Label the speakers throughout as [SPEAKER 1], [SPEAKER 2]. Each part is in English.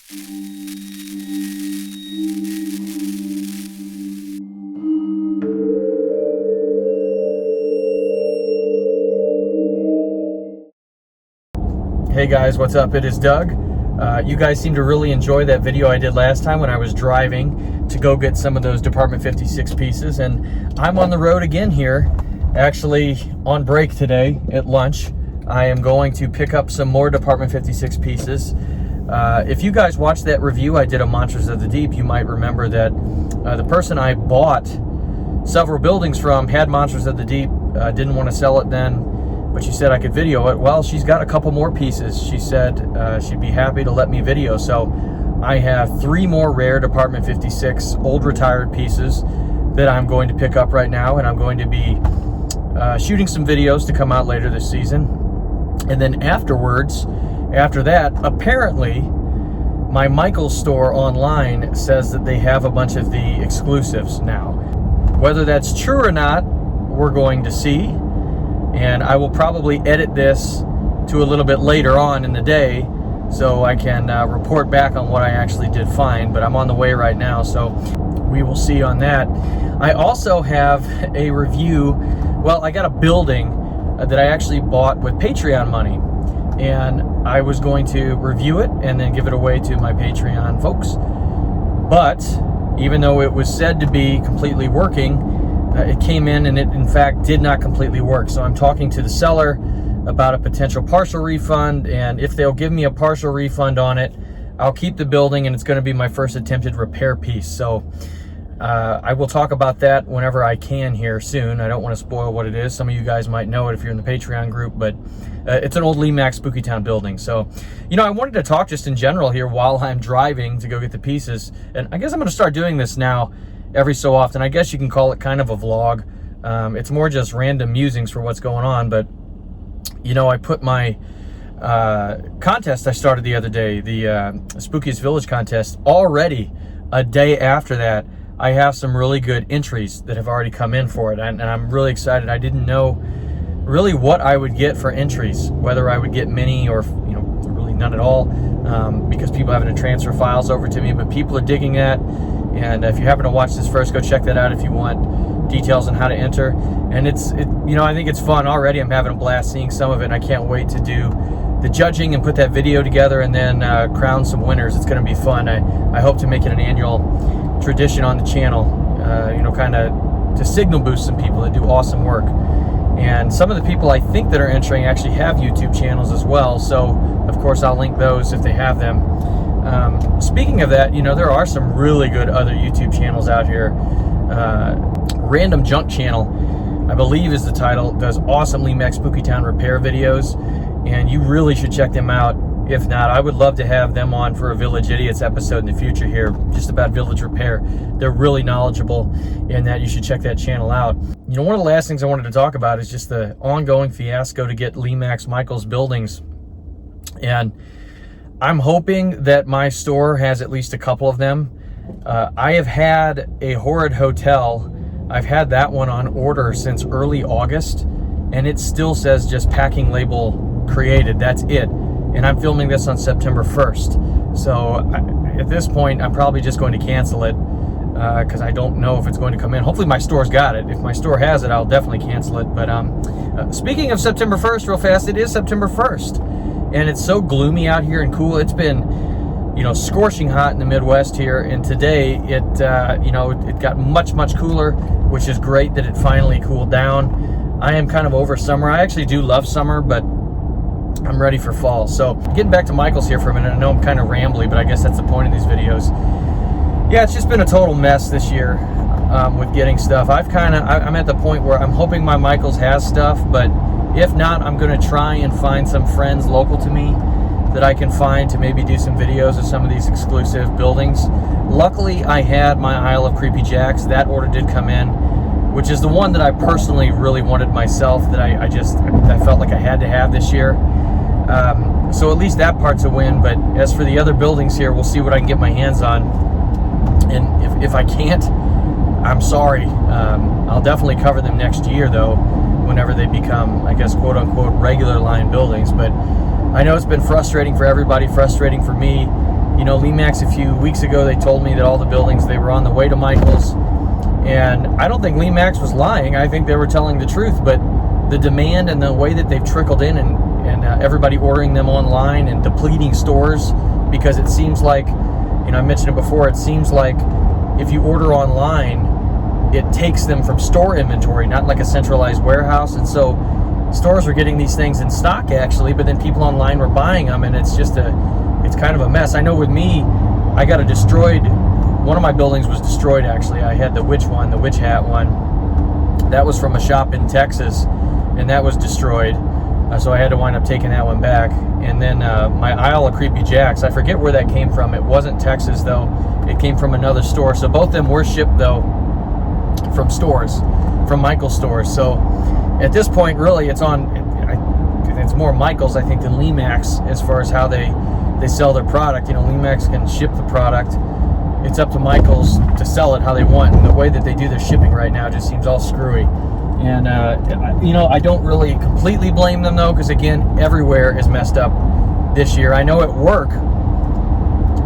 [SPEAKER 1] Hey guys, what's up? It is Doug. You guys seem to really enjoy that video I did last time when I was driving to go get some of those Department 56 pieces, and I'm on the road again here, actually on break today at lunch. I am going to pick up some more Department 56 pieces. If you guys watched that review I did of Monsters of the Deep, you might remember that the person I bought several buildings from had Monsters of the Deep, didn't want to sell it then, but she said I could video it. Well, she's got a couple more pieces. She said she'd be happy to let me video. So I have 3 more rare Department 56 old retired pieces that I'm going to pick up right now, and I'm going to be shooting some videos to come out later this season. And then afterwards, after that, apparently my Michaels store online says that they have a bunch of the exclusives now. Whether that's true or not, we're going to see. And I will probably edit this to a little bit later on in the day so I can report back on what I actually did find, but I'm on the way right now, so we will see on that. I also have a review. Well, I got a building that I actually bought with Patreon money, and I was going to review it and then give it away to my Patreon folks. But even though it was said to be completely working, it came in and it in fact did not completely work. So I'm talking to the seller about a potential partial refund, and if they'll give me a partial refund on it, I'll keep the building, and it's going to be my first attempted repair piece. So I will talk about that whenever I can here soon. I don't want to spoil what it is. Some of you guys might know it if you're in the Patreon group, but it's an old Lemax Spooky Town building. So, you know, I wanted to talk just in general here while I'm driving to go get the pieces, and I guess I'm going to start doing this now every so often. I guess you can call it kind of a vlog. It's more just random musings for what's going on, but you know, I put my contest I started the other day, the Spookiest Village contest, already a day after that. I have some really good entries that have already come in for it, and I'm really excited. I didn't know really what I would get for entries, whether I would get many or, you know, really none at all, because people having to transfer files over to me, but people are digging that. And if you happen to watch this first, go check that out if you want details on how to enter. And you know, I think it's fun already. I'm having a blast seeing some of it, and I can't wait to do the judging and put that video together and then crown some winners. It's going to be fun. I hope to make it an annual tradition on the channel, you know, kind of to signal boost some people that do awesome work. And some of the people I think that are entering actually have YouTube channels as well. So, of course, I'll link those if they have them. Speaking of that, you know, there are some really good other YouTube channels out here. Random Junk Channel, I believe is the title, does awesome Lemax Spooky Town repair videos, and you really should check them out. If not, I would love to have them on for a Village Idiots episode in the future here, just about village repair. They're really knowledgeable in that. You should check that channel out. You know, one of the last things I wanted to talk about is just the ongoing fiasco to get Lemax Michaels buildings. And I'm hoping that my store has at least a couple of them. I have had a Horrid Hotel. I've had that one on order since early August, and it still says just packing label created. That's it. And I'm filming this on September 1st. So at this point, I'm probably just going to cancel it because I don't know if it's going to come in. Hopefully my store's got it. If my store has it, I'll definitely cancel it. But speaking of September 1st, real fast, it is September 1st. And it's so gloomy out here and cool. It's been, you know, scorching hot in the Midwest here. And today it, you know, it got much, much cooler, which is great that it finally cooled down. I am kind of over summer. I actually do love summer, but I'm ready for fall. So getting back to Michaels here for a minute. I know I'm kind of rambly, but I guess that's the point of these videos. Yeah, it's just been a total mess this year with getting stuff. I'm at the point where I'm hoping my Michaels has stuff, but if not, I'm going to try and find some friends local to me that I can find to maybe do some videos of some of these exclusive buildings. Luckily, I had my Isle of Creepy Jacks. That order did come in, which is the one that I personally really wanted myself, that I felt like I had to have this year. So at least that part's a win, but as for the other buildings here, we'll see what I can get my hands on. And if I can't, I'm sorry. I'll definitely cover them next year, though, whenever they become, I guess, quote-unquote, regular line buildings. But I know it's been frustrating for everybody, frustrating for me, You know, Lemax a few weeks ago, they told me that all the buildings, they were on the way to Michael's. And I don't think Lemax was lying. I think they were telling the truth. But the demand and the way that they've trickled in, and everybody ordering them online and depleting stores, because it seems like, you know, I mentioned it before, it seems like if you order online, it takes them from store inventory, not like a centralized warehouse. And so stores were getting these things in stock actually, but then people online were buying them, and it's just it's kind of a mess. I know with me, I got one of my buildings was destroyed actually. I had the witch hat one. That was from a shop in Texas, and that was destroyed. So I had to wind up taking that one back. And then my Isle of Creepy Jacks, I forget where that came from. It wasn't Texas though. It came from another store. So both of them were shipped though from stores, from Michael's stores. So at this point, really, it's more Michael's, I think, than Lemax as far as how they sell their product. You know, Lemax can ship the product. It's up to Michael's to sell it how they want. And the way that they do their shipping right now just seems all screwy. And, you know, I don't really completely blame them, though, because, again, everywhere is messed up this year. I know at work,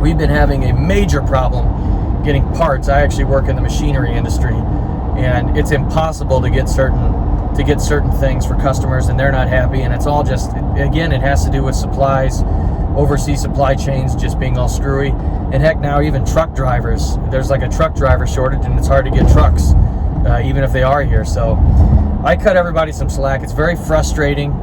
[SPEAKER 1] we've been having a major problem getting parts. I actually work in the machinery industry, and it's impossible to get certain things for customers, and they're not happy. And it's all just, again, it has to do with supplies, overseas supply chains just being all screwy. And heck, now even truck drivers, there's like a truck driver shortage, and it's hard to get trucks. Even if they are here. So I cut everybody some slack. It's very frustrating.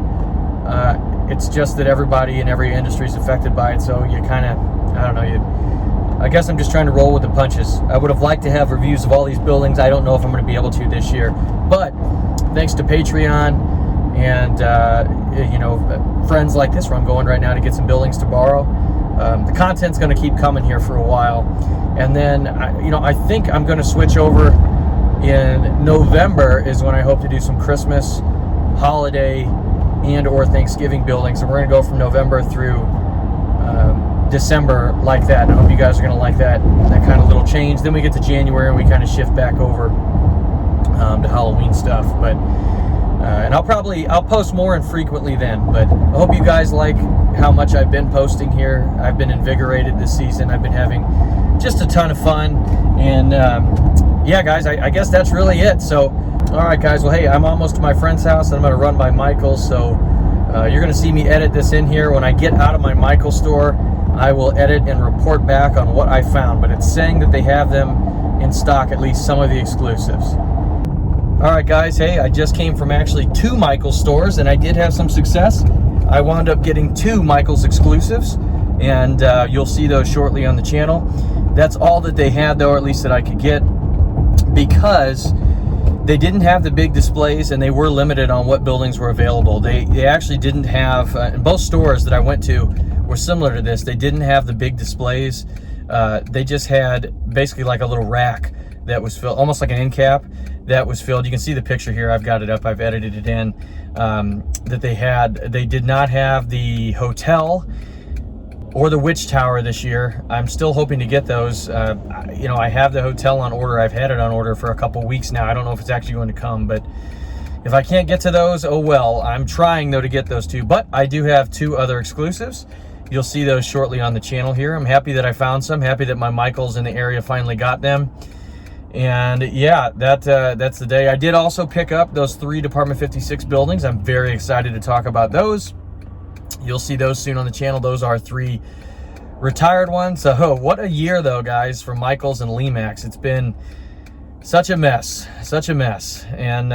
[SPEAKER 1] It's just that everybody in every industry is affected by it. So you kind of, I don't know, I guess I'm just trying to roll with the punches. I would have liked to have reviews of all these buildings. I don't know if I'm going to be able to this year. But thanks to Patreon and, you know, friends like this where I'm going right now to get some buildings to borrow, the content's going to keep coming here for a while. And then, you know, I think I'm going to switch over. In November is when I hope to do some Christmas, holiday, and or Thanksgiving buildings. And we're going to go from November through December like that. And I hope you guys are going to like that kind of little change. Then we get to January and we kind of shift back over to Halloween stuff. But and I'll post more infrequently then. But I hope you guys like how much I've been posting here. I've been invigorated this season. I've been having just a ton of fun. And yeah, guys, I guess that's really it. So, all right, guys. Well, hey, I'm almost to my friend's house, and I'm going to run by Michael's. So you're going to see me edit this in here. When I get out of my Michael's store, I will edit and report back on what I found. But it's saying that they have them in stock, at least some of the exclusives. All right, guys. Hey, I just came from actually 2 Michael's stores, and I did have some success. I wound up getting 2 Michael's exclusives, and you'll see those shortly on the channel. That's all that they had, though, or at least that I could get, because they didn't have the big displays and they were limited on what buildings were available. They actually didn't have, in both stores that I went to were similar to this, they didn't have the big displays. They just had basically like a little rack that was filled, almost like an end cap that was filled. You can see the picture here. I've got it up. I've edited it in. That they had. They did not have the hotel or the Witch Tower this year. I'm still hoping to get those. You know, I have the hotel on order. I've had it on order for a couple weeks now. I don't know if it's actually going to come, but if I can't get to those, oh well. I'm trying though to get those 2, but I do have 2 other exclusives. You'll see those shortly on the channel here. I'm happy that I found some. Happy that my Michael's in the area finally got them. And yeah, that's the day. I did also pick up those 3 Department 56 buildings. I'm very excited to talk about those. You'll see those soon on the channel. Those are 3 retired ones. So what a year though, guys, for Michael's and Lemax. It's been such a mess, and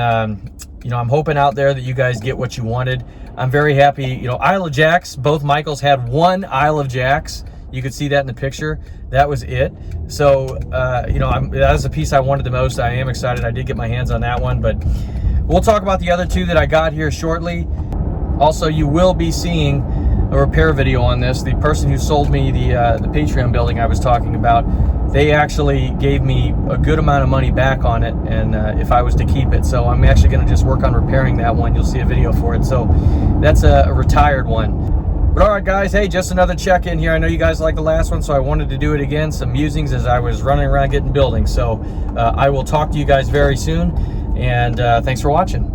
[SPEAKER 1] you know, I'm hoping out there that you guys get what you wanted. I'm very happy. You know, Isle of Jacks, both Michael's had 1 Isle of Jacks. You could see that in the picture. That was it. So you know, that was the piece I wanted the most. I am excited. I did get my hands on that one, but we'll talk about the other 2 that I got here shortly. Also, you will be seeing a repair video on this. The person who sold me the Patreon building I was talking about, they actually gave me a good amount of money back on it, and if I was to keep it. So I'm actually going to just work on repairing that one. You'll see a video for it. So that's a retired one. But all right, guys, hey, just another check-in here. I know you guys liked the last one, so I wanted to do it again. Some musings as I was running around getting buildings. So I will talk to you guys very soon, and thanks for watching.